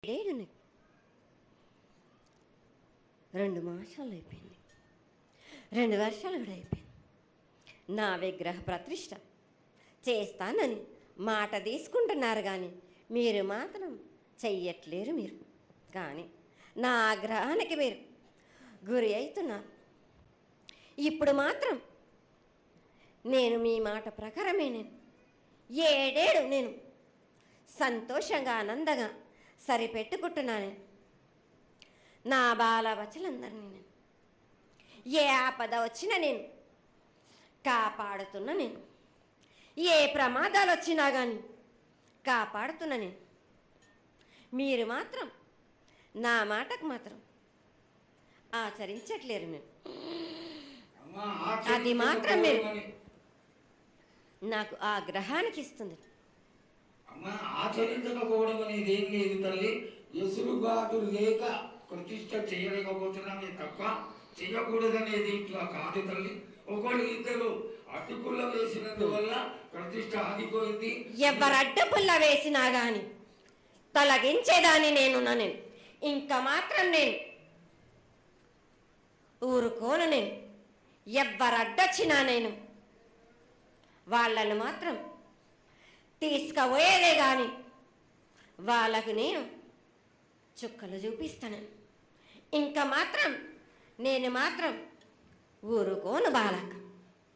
ఏడేడు 2 మాసాలు అయిపోయింది, 2 వర్షాలు కూడా అయిపోయింది. నా విగ్రహ ప్రతిష్ట చేస్తానని మాట తీసుకుంటున్నారు కానీ మీరు మాత్రం చెయ్యట్లేరు. మీరు కానీ నా ఆగ్రహానికి మీరు గురి అవుతున్నారు. ఇప్పుడు మాత్రం నేను మీ మాట ప్రకారమే ఏడేడు సంతోషంగా ఆనందంగా సరిపెట్టుకుంటున్నాను. నా బాలబచ్చలందరినీ ఏ ఆపద వచ్చినా నేను కాపాడుతున్నా. ఏ ప్రమాదాలు వచ్చినా కానీ కాపాడుతున్నా. మీరు మాత్రం నా మాటకు మాత్రం ఆచరించట్లేరు. అది మాత్రం మీరు నాకు ఆగ్రహానికి ఇస్తుంది. ఆచరించకపోవడం అనేది ఏం లేదు తల్లి. ఎసురుబాటు లేక ప్రతిష్ట చేయలేకపోతున్నామే తప్ప చేయకూడదనేది ఇట్లా కాదు తల్లి. ఒకళ్ళు ఇద్దరు అడ్డుపుల్ల వేసినందువల్ల ప్రతిష్ట ఆగిపోయింది. ఎవరు అడ్డుపుల్ల వేసినా గాని తొలగించేదాన్ని నేను ఇంకా మాత్రం ఊరుకోను. ఎవరు అడ్డొచ్చినా వాళ్ళను మాత్రం తీసుకుపోయేదే కానీ వాళ్ళకు చుక్కలు చూపిస్తాను. ఇంకా మాత్రం మాత్రం ఊరుకోను బాలక.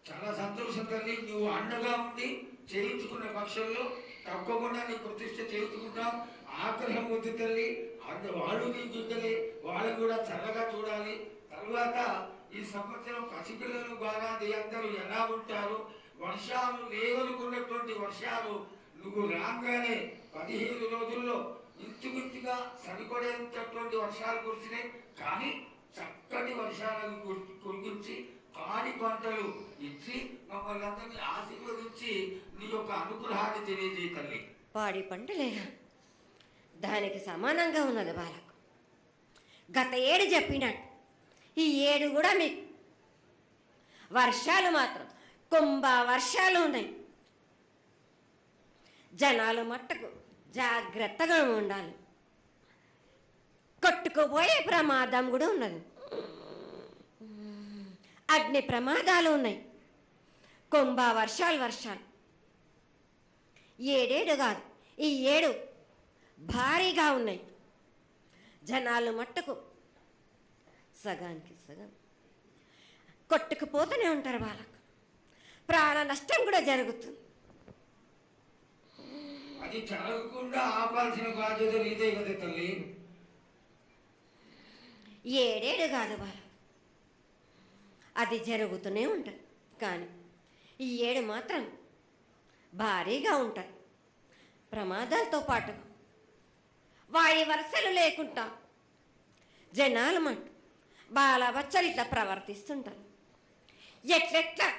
చాలా సంతోషం తల్లి. నువ్వు అండగా ఉండి చేయించుకున్న పక్షంలో తప్పకుండా నీ ప్రతిష్ట చేయించుకుంటాం. ఆగ్రహం వద్దు తల్లి. వాళ్ళు నీ బిడ్డలే, వాళ్ళు కూడా చల్లగా చూడాలి. తర్వాత ఈ సంవత్సరం పసిపిల్లలు బాగా అందరూ ఎలా ఉంటారు. వర్షాలు లేవనుకున్నటువంటి వర్షాలు నువ్వు రాగానే 15 రోజుల్లో ఇంచుమించుగా సరిపడేటటువంటి వర్షాలు కురిసినాయి. కానీ చక్కటి వర్షాలను కురిపించి పాడి పంటలు ఇచ్చి మమ్మల్ని అందరినీ ఆశీర్వదించి నీ యొక్క అనుగ్రహాన్ని తెలియజేయ తల్లి. పాడి పంటలేగా దానికి సమానంగా ఉన్నది బాలకు. గత ఏడు చెప్పినట్టు ఈ ఏడు కూడా మీకు వర్షాలు మాత్రం కుంభ వర్షాలు ఉన్నాయి. జనాలు మట్టుకు జాగ్రత్తగా ఉండాలి. కొట్టుకుపోయే ప్రమాదం కూడా ఉన్నది. అగ్ని ప్రమాదాలు ఉన్నాయి. కుంభ వర్షాలు ఏడేడు కాదు, ఈ ఏడు భారీగా ఉన్నాయి. జనాలు మట్టుకు సగానికి సగం కొట్టుకుపోతూనే ఉంటారు. వాళ్ళకు ప్రాణ నష్టం కూడా జరుగుతుంది. అది జరగకుండా ఆపాల్సిన బాధ్యత నీదే కదా తల్లి. ఏడేడు కాదు వాళ్ళు, అది జరుగుతూనే ఉంటుంది. కానీ ఈ ఏడు మాత్రం భారీగా ఉంటాయి. ప్రమాదాలతో పాటు వాడి వరుసలు లేకుండా జనాలు మట్టు బాలబచ్చలు ఇట్లా ప్రవర్తిస్తుంటారు. ఎట్లెట్లా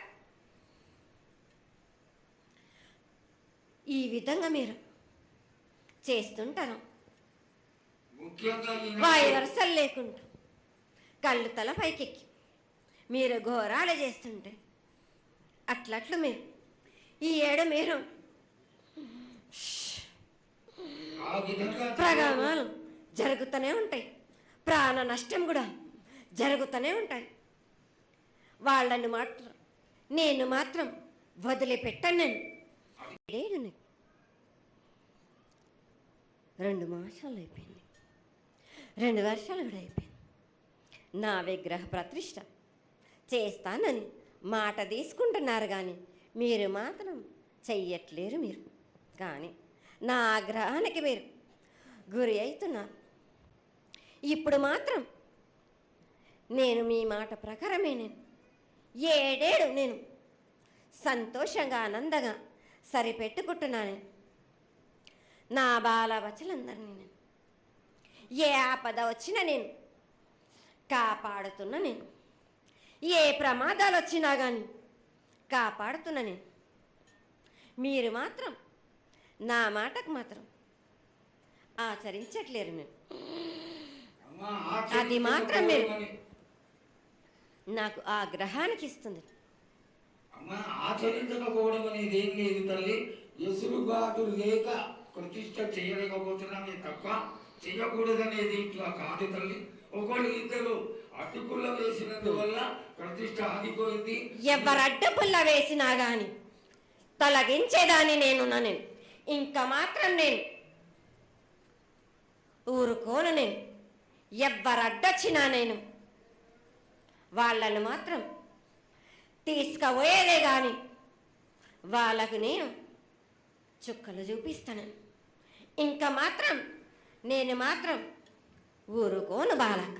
ఈ విధంగా మీరు చేస్తుంటారు. వాయు వరుసలు లేకుండా కళ్ళు తల పైకెక్కి మీరు ఘోరాలు చేస్తుంటే అట్లట్లు మీరు ఈ ఏడు మీరు ప్రమాదాలు జరుగుతూనే ఉంటాయి. ప్రాణ నష్టం కూడా జరుగుతూనే ఉంటాయి. వాళ్ళని మాత్రం నేను మాత్రం వదిలిపెట్టాను. 2 మాసాలు అయిపోయింది, 2 వర్షాలు కూడా అయిపోయింది. నా విగ్రహ ప్రతిష్ట చేస్తానని మాట తీసుకుంటున్నారు కానీ మీరు మాత్రం చెయ్యట్లేరు. మీరు కానీ నా ఆగ్రహానికి మీరు గురి అవుతున్నారు. ఇప్పుడు మాత్రం నేను మీ మాట ప్రకారమే ఏడేడు సంతోషంగా ఆనందంగా సరిపెట్టుకుంటున్నాను. నా బాలబచ్చలందరినీ ఏ ఆపద వచ్చినా కాపాడుతున్నా. ఏ ప్రమాదాలు వచ్చినా కానీ కాపాడుతున్నా. మీరు మాత్రం నా మాటకు మాత్రం ఆచరించట్లేరు. అది మాత్రం మీరు నాకు ఆగ్రహానికి ఇస్తుంది. ఆచరించకపోవడం అనేది ఏం లేదు తల్లి. ఎసురుబాటు లేక ప్రతిష్ట చేయలేకపోతున్నామే తప్ప చేయకూడదనేది ఇట్లా కాదు తల్లి. ఒకళ్ళు ఇద్దరు అడ్డుపుల్ల వేసినందువల్ల ప్రతిష్ట ఆగిపోయింది. ఎవరు అడ్డుపుల్ల వేసినా గాని తొలగించేదాన్ని నేను ఇంకా మాత్రం నేను ఊరుకోను. నేను ఎవ్వరు అడ్డొచ్చినా నేను వాళ్ళను మాత్రం తీసుకుపోయేదే గాని వాళ్ళకు నేను చుక్కలు చూపిస్తాను. ఇంకా మాత్రం నేను మాత్రం ఊరుకోను బాలక.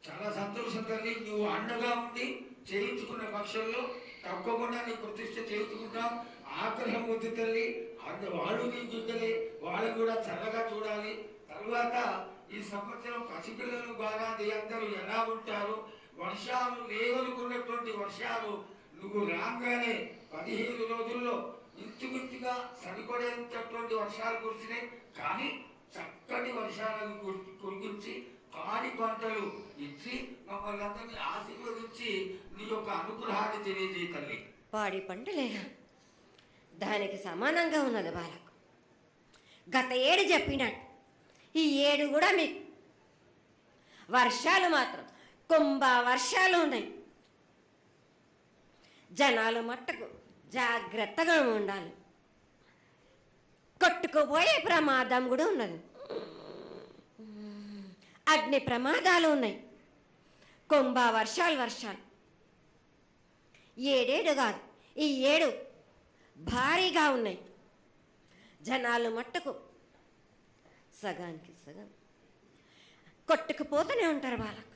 చాలా సంతోషం తల్లి. నువ్వు అండగా ఉండి చేయించుకున్న పక్షంలో తప్పకుండా నీ ప్రతిష్ట చేయించుకుంటాం. ఆగ్రహం వద్దు తల్లి. వాళ్ళు నీ బిడ్డలే, వాళ్ళు కూడా చల్లగా చూడాలి. తర్వాత ఈ సంవత్సరం పసిపిల్లలు బాగా అందరూ ఎలా ఉంటారు, వర్షాలు లేవనుకున్నటువంటి వర్షాలు నువ్వు రాగానే 15 రోజుల్లో ఇంచుమించుగా సరిపడేటటువంటి వర్షాలు కురిసినాయి. కానీ చక్కటి వర్షాలను కురిపించి పాడి పంటలు ఇచ్చి మమ్మల్ని అందరినీ ఆశీర్వదించి నీ యొక్క అనుగ్రహాన్ని తెలియజేయ తల్లి. పాడి పంటలేగా దానికి సమానంగా ఉన్నది బాలకు. గత ఏడు చెప్పినట్టు ఈ ఏడు కూడా మీకు వర్షాలు మాత్రం కుంభ వర్షాలు ఉన్నాయి. జనాలు మట్టుకు జాగ్రత్తగా ఉండాలి. కొట్టుకుపోయే ప్రమాదం కూడా ఉన్నది. అగ్ని ప్రమాదాలు ఉన్నాయి. కుంభ వర్షాలు ఏడేడు కాదు, ఈ ఏడు భారీగా ఉన్నాయి. జనాలు మట్టుకు సగానికి సగం కొట్టుకుపోతూనే ఉంటారు. వాళ్ళకు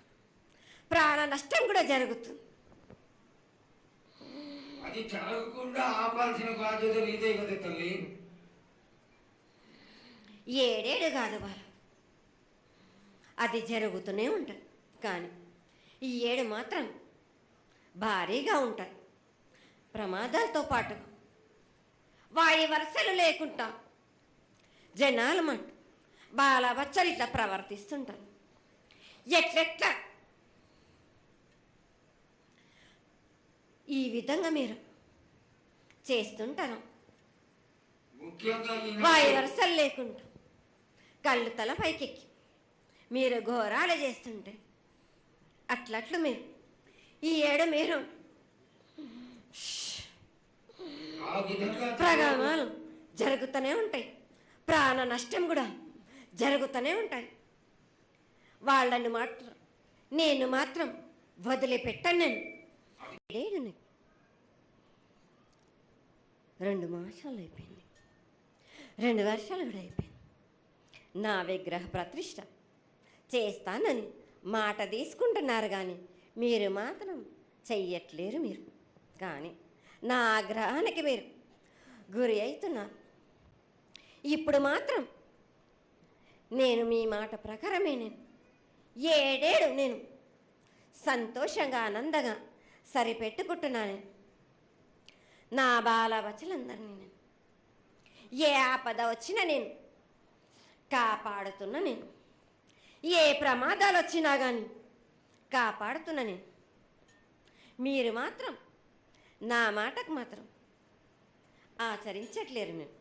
ప్రాణ నష్టం కూడా జరుగుతుంది. అది జరగకుండా ఆపాల్సిన బాధ్యత నీదే కదా తల్లి. ఏడేడు కాదు వాళ్ళు, అది జరుగుతూనే ఉంటుంది. కానీ ఈ ఏడు మాత్రం భారీగా ఉంటాయి. ప్రమాదాలతో పాటు వాయు వరుసలు లేకుండా జనాలు మట్టు బాలబచ్చలు ఇట్లా ప్రవర్తిస్తుంటారు. ఎట్లెట్లా ఈ విధంగా మీరు చేస్తుంటారు. వాయు వరుసలు లేకుండా కళ్ళు తల పైకెక్కి మీరు ఘోరాలు చేస్తుంటే అట్లట్లు మీరు ఈ ఏడు మీరు ప్రమాదాలు జరుగుతూనే ఉంటాయి. ప్రాణ నష్టం కూడా జరుగుతూనే ఉంటాయి. వాళ్ళని మాత్రం నేను మాత్రం వదిలిపెట్టాను. నేను 2 మాసాలు అయిపోయింది, 2 వర్షాలు కూడా అయిపోయింది. నా విగ్రహ ప్రతిష్ట చేస్తానని మాట తీసుకుంటున్నారు కానీ మీరు మాత్రం చెయ్యట్లేరు. మీరు కానీ నా ఆగ్రహానికి మీరు గురి అవుతున్నారు. ఇప్పుడు మాత్రం నేను మీ మాట ప్రకారమే నేను ఏడేడు నేను సంతోషంగా ఆనందంగా సరిపెట్టుకుంటున్నాను. నా బాలబచ్చలందరినీ నేను ఏ ఆపద వచ్చినా నేను కాపాడుతున్నా. నేను ఏ ప్రమాదాలు వచ్చినా కానీ కాపాడుతున్నా. నేను మీరు మాత్రం నా మాటకు మాత్రం ఆచరించట్లేరు. నేను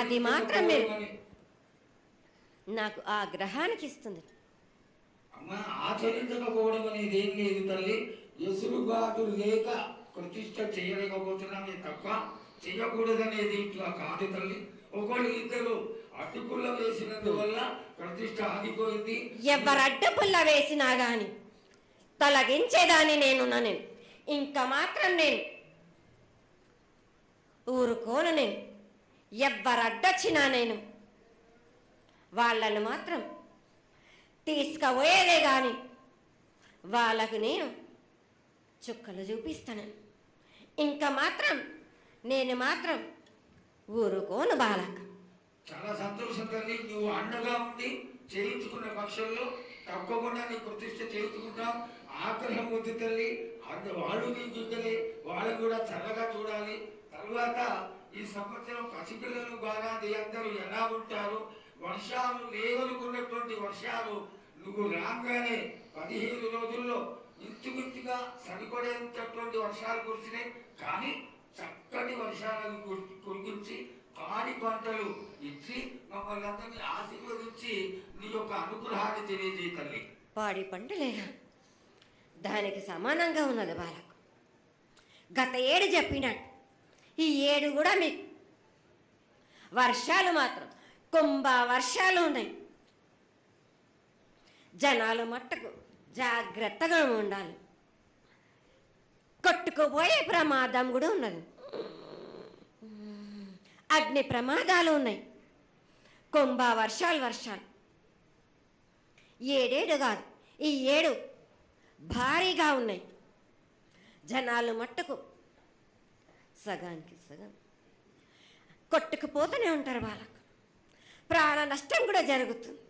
అది మాత్రం మీరు నాకు ఆగ్రహానికి ఇస్తుంది. ఆచరించకపోవడం అనేది ఏం లేదు తల్లి. ఎసురుబాటు లేక ప్రతిష్ట చేయలేకపోతున్నామే తప్ప చేయకూడదనేది ఇట్లా కాదు తల్లి. ఒకళ్ళు ఇద్దరు అడ్డుపుల్ల వేసినందువల్ల ప్రతిష్ట ఆగిపోయింది. ఎవరు అడ్డుపుల్ల వేసినా గాని తొలగించేదాన్ని నేను ఇంకా మాత్రం నేను ఊరుకోను. నేను ఎవ్వరు అడ్డొచ్చినా నేను వాళ్ళను మాత్రం తీసుకుపోయేదే గాని వాళ్ళకు నేను చుక్కలు చూపిస్తాను. ఇంకా మాత్రం నేను మాత్రం ఊరుకోను బాలక. చాలా సంతోషం తల్లి. నువ్వు అండగా ఉండి చేయించుకున్న పక్షంలో తప్పకుండా నీ ప్రతిష్ట చేయించుకుంటాం. ఆగ్రహం వద్దు తల్లి. వాళ్ళు నీ బిడ్డలే, వాళ్ళు కూడా చల్లగా చూడాలి. తర్వాత ఈ సంవత్సరం పసిపిల్లలు బాగా అందరూ ఎలా ఉంటారు, వర్షాలు లేవనుకున్నటువంటి వర్షాలు నువ్వు రాగానే 15 రోజుల్లో ఇంచుమించుగా సరిపడేటటువంటి వర్షాలు కురిసినాయి. కానీ చక్కటి వర్షాలను కురిపించి కాని పంటలు ఇచ్చి మమ్మల్ని అందరినీ ఆశీర్వదించి నీ యొక్క అనుగ్రహాన్ని తెలియజేయ తల్లి. పాడి పంటలేనా దానికి సమానంగా ఉన్నది బాలకు. గత ఏడు చెప్పినట్టు ఈ ఏడు కూడా మీకు వర్షాలు మాత్రం కుంభ వర్షాలు ఉన్నాయి. జనాలు మట్టుకు జాగ్రత్తగా ఉండాలి. కొట్టుకుపోయే ప్రమాదం కూడా ఉన్నది. అగ్ని ప్రమాదాలు ఉన్నాయి. కుంభ వర్షాలు ఏడేడు కాదు, ఈ ఏడు భారీగా ఉన్నాయి. జనాలు మట్టుకు సగానికి సగం కొట్టుకుపోతూనే ఉంటారు. వాళ్ళకు ప్రాణ నష్టం కూడా జరుగుతుంది.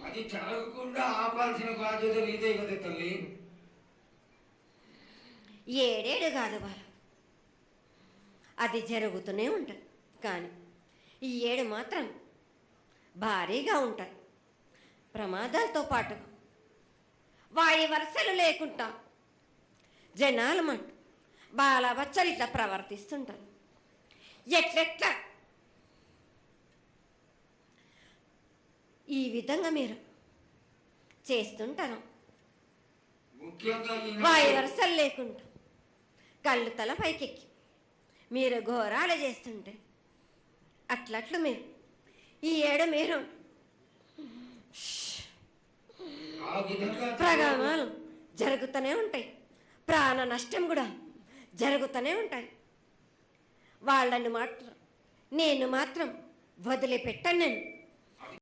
అది జరగకుండా ఆపాల్సిన బాధ్యత నీదే కదా తల్లి. ఏడేడు కాదు వాళ్ళు, అది జరుగుతూనే ఉంటుంది. కానీ ఈ ఏడు మాత్రం భారీగా ఉంటాయి. ప్రమాదాలతో పాటు వాయి వరుసలు లేకుండా జనాలు మట్టు బాలబచ్చలు ఇట్లా ప్రవర్తిస్తుంటారు. ఎట్లెట్లా ఈ విధంగా మీరు చేస్తుంటారు. ముఖ్యంగా వాయి వరుసలు లేకుండా కళ్ళు తల పైకెక్కి మీరు ఘోరాలు చేస్తుంటే అట్లట్లు మీరు ఈ ఏడు మీరు ఆ విధంగా ప్రమాదాలు జరుగుతూనే ఉంటాయి. ప్రాణ నష్టం కూడా జరుగుతూనే ఉంటాయి. వాళ్ళని మాత్రం నేను మాత్రం వదిలిపెట్టను. నేను